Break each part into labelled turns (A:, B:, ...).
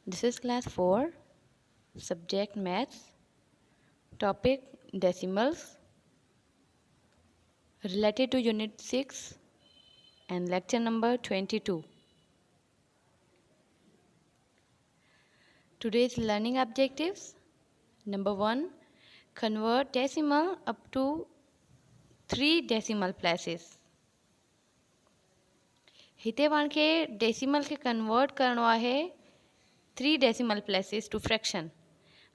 A: This is class 4, subject maths, topic decimals, related to unit 6 and lecture number 22. Today's learning objectives: number 1, convert decimal up to 3 decimal places. हिते पाण खे decimal खे convert करिणो आहे 3 decimal places two fraction.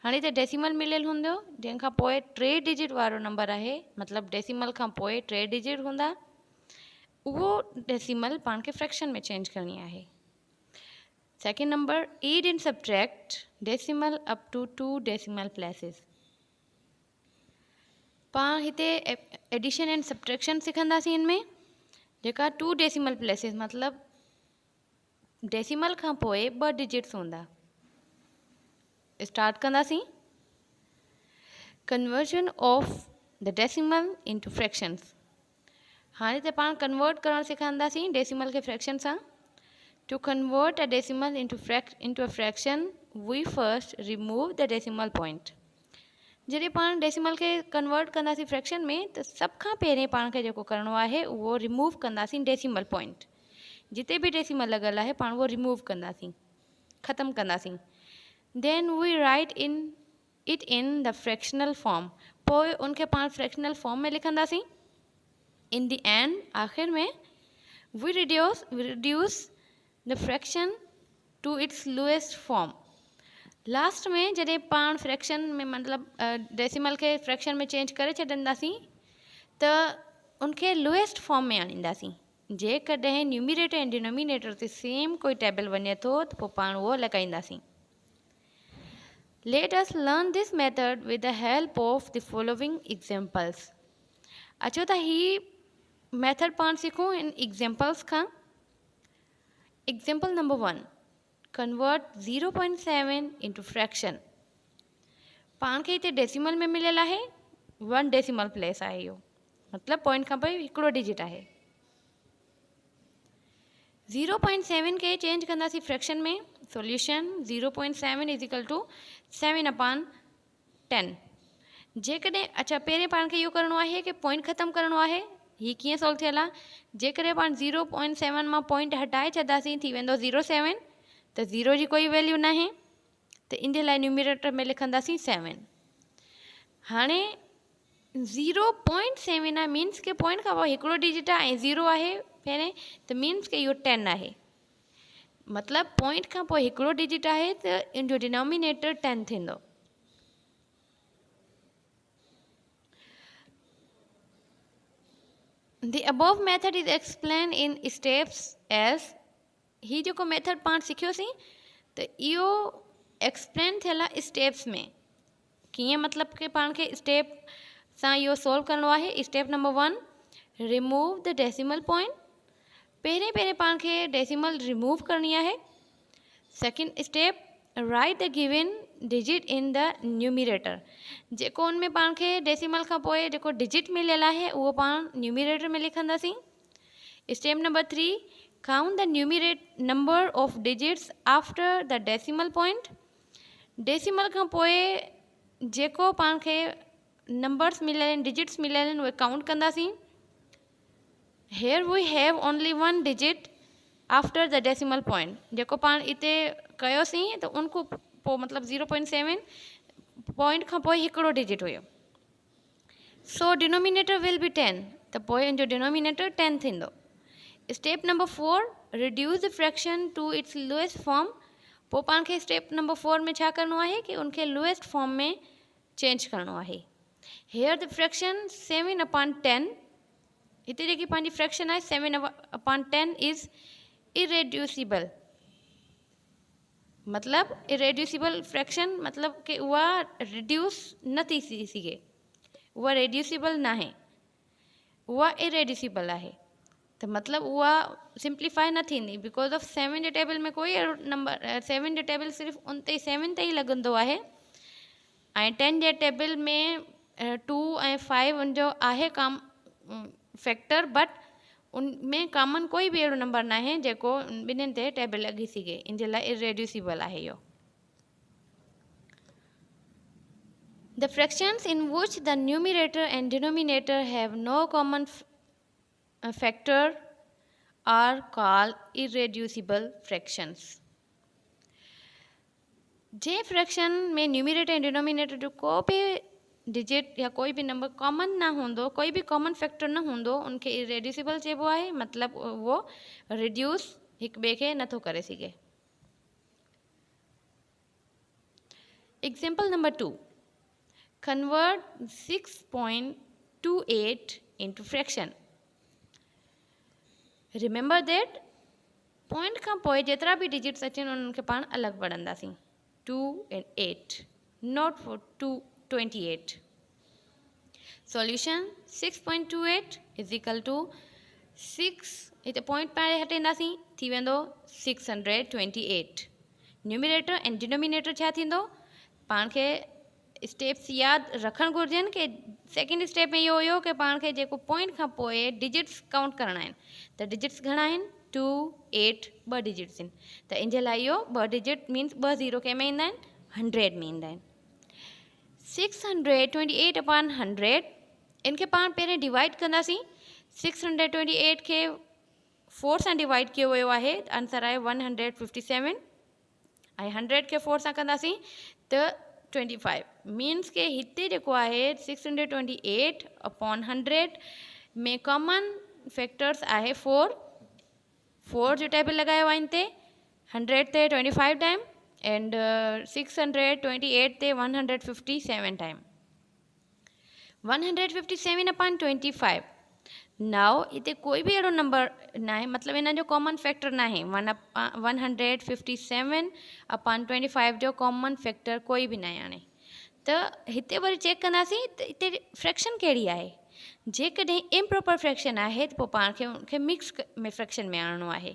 A: हाणे त decimal मिलियल हूंदो जंहिंखां पोइ 3 डिजिट वारो नंबर आहे, मतिलबु डेसिमल खां पोइ 3 डिजिट हूंदा, उहो डेसिमल पाण खे फ्रैक्शन में चेंज करणी आहे। Second number, add and subtract decimal up to 2 decimal places. पाण हिते एडिशन एंड सब्ट्रैक्शन सिखंदासीं हिन में, जेका 2 डेसिमल प्लेसिस मतिलबु डेसिमल खां पोइ 2 डिजिट्स हूंदा। स्टार्ट कंदासीं। Conversion of the decimal into fractions. हाणे त पाण कन्वर्ट करणु सिखंदासीं डेसिमल खे फ्रैक्शन सां। To convert a decimal into a fraction we first remove the decimal point. जॾहिं पाण डेसिमल खे कन्वर्ट कंदासीं फ्रैक्शन में त सभ खां पहिरें पाण खे जेको करिणो आहे उहो रिमूव कंदासीं डेसिमल पॉइंट। जिते बि डेसिमल लॻल आहे पाण उहो रिमूव कंदासीं, ख़तमु कंदासीं। Then we write it in the fractional form. पोइ उनखे पाण फ्रैक्शनल फॉर्म में लिखंदासीं। इन द एंड, आख़िर में, we reduce the fraction to its lowest form. Last में जॾहिं पाण फ्रैक्शन में मतिलबु डेसिमल खे फ्रैक्शन में चेंज करे छॾींदासीं त उनखे लोएस्ट फॉर्म में आणींदासीं। जेकॾहिं न्यूमिरेटर ऐं डिनोमिनेटर ते सेम कोई टेबल वञे थो त पोइ पाण उहो लॻाईंदासीं। Let us learn this method with the help of the following examples. अचो त ही मेथड पाण सिखूं इन एग्जाम्पल्स खां। Example number 1, convert 0.7 into fraction. पाण खे हिते डेसिमल में मिलियल आहे 1 डेसिमल प्लेस आहे, इहो मतिलबु पॉइंट खां पोइ हिकिड़ो डिजिट आहे। 0.7 के चेंज कंदासीं फ्रैक्शन में। Solution 0.7 is equal to 7/10। जेकॾहिं अच्छा पहिरें पाण खे इहो करिणो आहे कि पॉइंट ख़तमु करिणो आहे। हीअ कीअं सॉल्व थियल आहे? जेकॾहिं पाण 0.7 मां पॉइंट हटाए छॾंदासीं थी वेंदो 0.7, त 0 जी कोई वैल्यू न आहे, त इन जे लाइ न्यूमिरेटर में लिखंदासीं 7। हाणे 0.7 आहे मीन्स के पॉइंट खां पोइ हिकिड़ो डिजिट आहे ऐं 0 आहे पहिरें, त मीन्स के इहो 10 आहे। मतिलबु पॉइंट खां पोइ हिकिड़ो डिजिट आहे त इन जो डिनोमिनेटर 10 थींदो। The above method is explained in steps as। ही जेको मेथड पाण सिखियोसीं त इहो एक्सप्लेन थियल आहे स्टेप्स में। कीअं मतिलबु कि पाण खे स्टेप सां इहो सॉल्व करिणो आहे। Step number 1, remove the decimal point. पहिरें पाण खे डेसिमल रिमूव करणी आहे। Second step, right the given digit in the numerator. जेको उन में पाण खे डेसिमल खां पोइ जेको डिजिट मिलियल आहे उहो पाण न्यूमिरेटर में लिखंदासीं। Step number 3, count the number of digits after the decimal point. Decimal खां पोइ जेको पाण खे नंबर्स मिलियल आहिनि, डिजिट्स मिलियल आहिनि, उहे काउंट कंदासीं। Here we have only 1 digit after the decimal point। जेको पाण इते कयोसीं त उनको पोइ मतिलबु 0.7 पॉइंट खां पोइ हिकिड़ो डिजिट हुयो। सो डिनोमिनेटर विल बी 10, त पोइ इन जो डिनोमिनेटर 10 थींदो। Step number 4, reduce the fraction to its lowest form. पोइ पाण खे स्टेप नंबर 4 में छा करिणो आहे कि उनखे लोएस्ट फॉर्म में चेंज करिणो आहे। Here the fraction 7/10। हिते जेकी पंहिंजी फ्रैक्शन आहे 7/10 इज़ इरेड्यूसिबल। मतिलबु इरेड्यूसिबल फ्रैक्शन मतिलबु कि उहा रिड्यूस न थी सघे, उहा रेड्यूसिबल न आहे, उहा इरेड्यूसिबल आहे। त मतिलबु उहा सिंप्लीफाई न थींदी बिकॉज ऑफ 7 जे टेबल में कोई अहिड़ो नंबर 7 जो टेबल सिर्फ़ु उन ते 7 ते ई लॻंदो आहे, ऐं 10 जे टेबल में 2 ऐं 5 उनजो आहे काम फैक्टर, बट उनमें कॉमन कोई बि अहिड़ो नंबर न आहे जेको ॿिन्हिनि ते टेबल लॻी सघे। इन जे लाइ इरेड्यूसिबल आहे इहो। The fractions in which the numerator and denominator have no common factor are called irreducible fractions. J fraction में न्यूमरेटर एंड डिनोमिनेटर जो को भी डिजिट या कोई भी नंबर कॉमन ना होंदो, कोई भी कॉमन फैक्टर न होंदो, उनके इरेड्यूसिबल चइबो आहे, मतलब वो रिड्यूस हिक ॿिए खे नथो करे सघे. Example number 2. Convert 6.28 into fraction. Remember that point खां पोइ जेतिरा भी डिजिट्स अचनि उन्हनि खे पाण अलॻि पढ़ंदासीं. 2 and 8, not for 228. Solution 6.28 is equal to 6, हिते पॉइंट पाणे हटाईंदासीं, थी वेंदो 628. न्यूमरेटर एंड डिनोमिनेटर छा थींदो, पाण खे स्टेप्स यादि रखणु घुरिजनि कि सेकेंड स्टेप में इहो हुयो कि पाण खे जेको पॉइंट खां पोइ डिजिट्स काउंट करणा आहिनि, त डिजिट्स घणा आहिनि, 2, 8, 2 डिजिट्स आहिनि. त इन जे लाइ इहो 2 डिजिट मीन्स 2 ज़ीरो कंहिं में ईंदा आहिनि, 100 में ईंदा आहिनि. 628 अपॉन 100 इनखे पाण पहिरें डिवाइड कंदासीं. 628 खे 4 सां डिवाइड कयो वियो आहे, आंसर आहे 157. ऐं 100 खे 4 सां कंदासीं त 25. मीन्स के हिते जेको आहे 628 अपॉन 100 में कॉमन फैक्टर्स आहे 4. 4 जो टेबल लगायो आहे हिते 100 ते 25 टाइम एंड 628 ते 157 टाइम. 157 अपॉन 25. नाउ हिते कोई भी अहिड़ो नंबर ना आहे, मतलब इन जो कॉमन फैक्टर ना आहे. 157 अपॉन 25 जो कॉमन फैक्टर कोई भी ना आहे. हाणे त हिते वरी चेक कंदासीं त हिते फ्रैक्शन कहिड़ी आहे. जेकॾहिं इम्प्रॉपर फ्रैक्शन आहे त पोइ पाण खे उनखे मिक्स में फ्रैक्शन में आणणो आहे.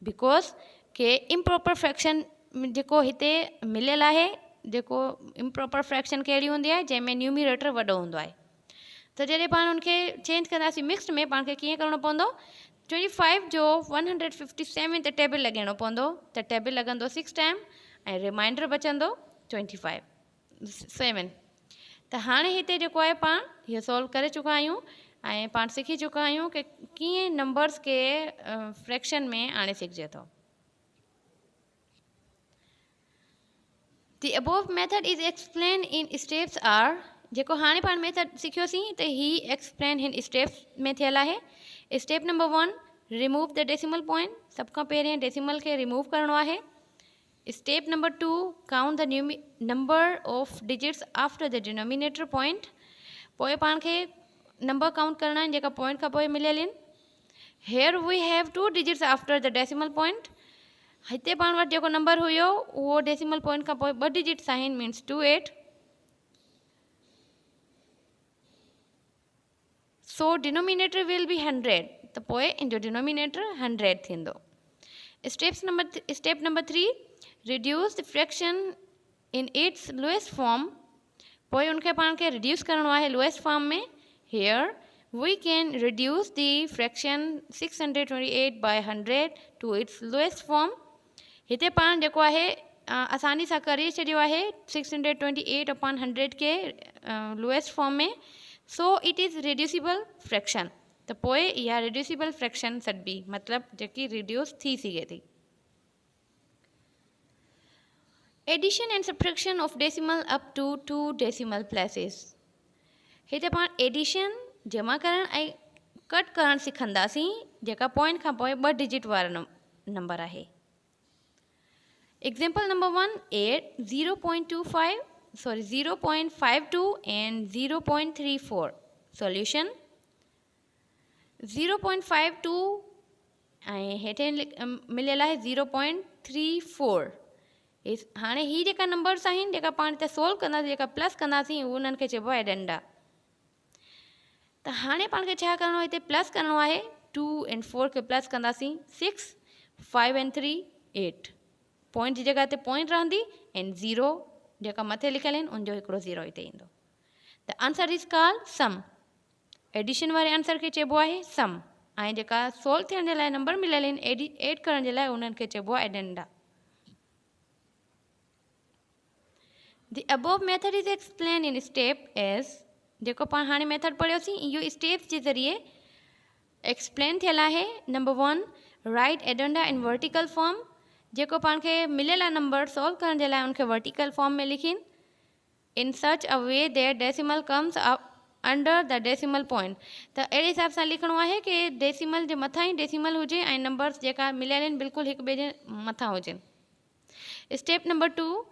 A: बिकॉज के इम्प्रॉपर फ्रैक्शन जेको हिते मिलियल आहे, जेको इम्प्रॉपर फ्रैक्शन कहिड़ी हूंदी आहे, जंहिंमें न्यूमरेटर वॾो हूंदो आहे. त जॾहिं पाण उनखे चेंज कंदासीं मिक्स में, पाण खे कीअं करिणो पवंदो, 25 जो 157 ते टेबल लॻाइणो पवंदो. त टेबल लॻंदो 6 टाइम ऐं रिमाइंडर बचंदो 25 7. त हाणे हिते जेको आहे पाण इहो सॉल्व करे चुका आहियूं ऐं पाण सिखी चुका आहियूं कि कीअं नंबर्स खे फ्रैक्शन में आणे सघिजे थो. The above method is explained in steps are. जेको हाणे पाण मेथड सिखियोसीं त ही एक्सप्लेन हिन स्टेप्स में थियल आहे. Step number 1, remove the decimal point. सभ खां पहिरियों डेसिमल खे रिमूव करिणो आहे. Step number 2, count the number of digits after the denominator point. पोइ पाण खे नंबर काउंट करणा आहिनि जेका पॉइंट खां पोइ मिलियल आहिनि. Here we have 2 digits after the decimal point. हिते पाण वटि जेको नंबर हुयो उहो डेसिमल पॉइंट खां पोइ 2 डिजिट्स आहिनि, means 28. So denominator will be 100. त पोइ इन जो डिनोमिनेटर 100 थींदो. Step number 3, reduce the fraction in its lowest form. पोइ उनखे पाण खे रिड्यूस करिणो आहे लोएस्ट फॉर्म में. Here we can reduce the fraction 628 by 100 to its lowest form. हिते पाण जेको आहे आसानी सां करे छॾियो आहे 628 अपॉन 100 के लोएस्ट फॉर्म में. So it is reducible fraction. त पोइ इहा रिड्यूसिबल फ्रैक्शन सॾिबी, मतिलबु जेकी रिड्यूस थी सघे थी. Addition and subtraction of decimal up to 2 decimal places. हिते पाण एडिशन जमा करण ऐं कट करण सिखंदासीं, जेका पॉइंट खां पोइ 2 डिजिट वारो नंबर आहे. Example number 1, 8, 0.52 and 0.34. Solution 0.52 ऐं हेठे मिलियल आहे 0.34. हाणे ही जेका नंबर्स आहिनि जेका पाण हिते सोल्व कंदासीं, जेका प्लस कंदासीं, उन्हनि खे चइबो आहे एडेंडा. त हाणे पाण खे छा करिणो आहे, हिते प्लस करिणो आहे. 2 and 4 खे प्लस कंदासीं, 6, 5 and 3, 8. पॉइंट जी जॻह ते पॉइंट रहंदी ऐं 0 जेका मथे लिखियल आहिनि उनजो हिकिड़ो 0 हिते ईंदो. The answer is called sum. Addition वारे आंसर खे चइबो आहे सम, ऐं जेका सोल्व थियण जे लाइ नंबर मिलियल आहिनि एड करण जे लाइ उन्हनि खे चइबो आहे एडेंडा. The above method is explained in step as जेको पाण हाणे मेथड पढ़ियोसीं इहो स्टेप्स जे ज़रिए एक्सप्लेन थियल आहे. Number 1 right एडेंडा in vertical form जेको पाण खे मिलियल आहे नंबर सॉल्व करण जे लाइ उनखे वर्टिकल फॉर्म में लिखीनि in such a way that decimal comes under the decimal point. त अहिड़े हिसाब सां लिखिणो आहे कि डेसिमल जे मथां ई डेसिमल हुजे ऐं नंबर्स जेका मिलियल आहिनि बिल्कुलु हिक ॿिए जे मथां हुजनि. Step number 2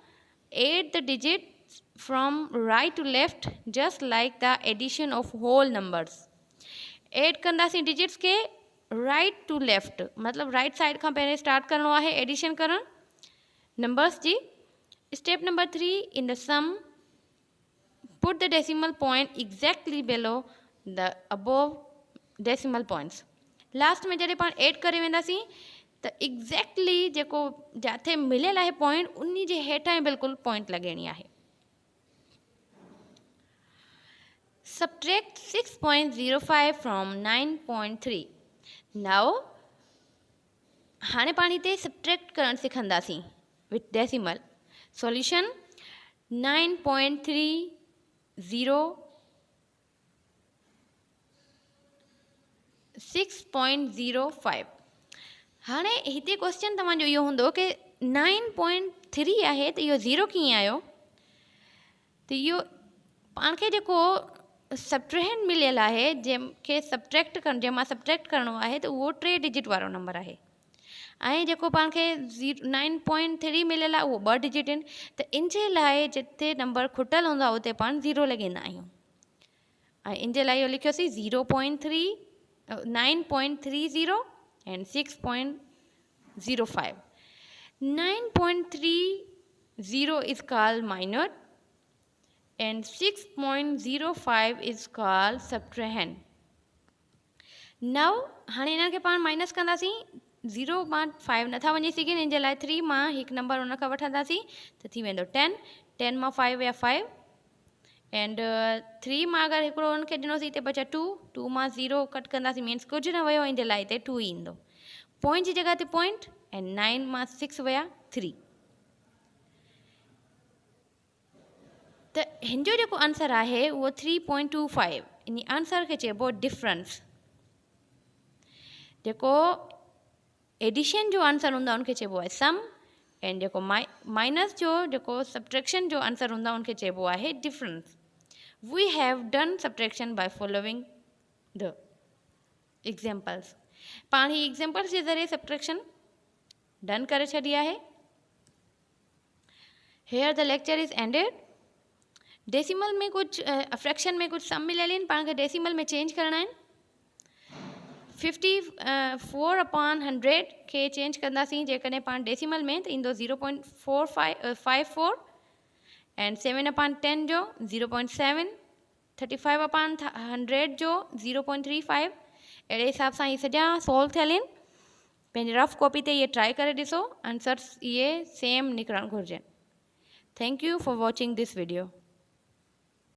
A: add the digit from right to left just like the addition of whole numbers. Add कंदासीं डिजिट्स के राइट टू लेफ्ट मतलब राइट साइड खां पहिरें स्टार्ट करिणो आहे एडिशन करणु numbers ji. Step number 3 in the sum put the decimal point exactly below the above decimal points. Last में जॾहिं पाण एड करे वेंदासीं त एग्जैक्टली जेको जिथे मिलियल आहे पॉइंट उन जे हेठां ई बिल्कुलु पॉइंट लॻाइणी आहे. Subtract 6.05 from 9.3. Now, हाणे पाण हिते सब्ट्रैक्ट करण सिखंदासीं विथ डेसिमल. सॉल्यूशन 9.30 6.05. हाणे हिते क्वेश्चन तव्हांजो इहो हूंदो कि 9.3 आहे त इहो 0 कीअं आयो. त इहो पाण खे जेको सब्ट्रेहेंड मिलियल आहे जंहिंखे सब्ट्रैक्ट करणु जंहिंमां सब्ट्रैक्ट करिणो आहे त उहो 3 डिजिट वारो नंबर आहे ऐं जेको पाण खे 9.3 मिलियल आहे उहो 2 डिजिट आहिनि. त इन जे लाइ जिते नंबर खुटल हूंदो आहे उते पाण 0 लॻाईंदा आहियूं ऐं इन जे लाइ इहो लिखियोसीं 0.3 9.30 and 6.05. 9.30 is called minor and 6.05 is called subtrahend. Now हाणे इन्हनि खे पाण माइनस कंदासीं 0 मां 5 नथा वञी सघनि इन जे लाइ 3 मां हिकु नंबर उन खां वठंदासीं त थी वेंदो 10. 10 मां 5 विया 5 एंड 3 मां अगरि हिकिड़ो उनखे ॾिनोसीं हिते बचा 2. 2 मां 0 कट कंदासीं मीन्स कुझु न वियो इन जे लाइ हिते 2 ईंदो. पॉइंट जी जॻह ते पॉइंट एंड 9 मां 6 विया 3. त हिन जो जेको आंसर आहे उहो 3.25. इन आंसर खे चइबो डिफरेंस. जेको एडिशन जो आंसर हूंदो आहे उनखे चइबो आहे सम एंड जेको माइनस जो जेको सब्ट्रैक्शन जो आंसर हूंदो आहे उनखे चइबो आहे difference. We have done subtraction by following the examples. पाण ही एग्जाम्पल्स जे ज़रिए सब्ट्रैक्शन डन करे छॾी आहे. Here the lecture is ended. Decimal में कुछ फ्रैक्शन में कुछ सम मिलियल आहिनि पाण खे डेसिमल में चेंज करणा आहिनि. 54/100 खे चेंज कंदासीं जेकॾहिं पाण डेसिमल में त ईंदो 0.54 एंड 7/10 जो 0.7. 35/100 जो 0.35. अहिड़े हिसाब सां इहे सॼा सॉल्व थियल आहिनि. पंहिंजी रफ कॉपी ते इहे ट्राई करे ॾिसो आंसर्स इहे सेम निकिरणु घुरिजनि. Thank U for watching this video.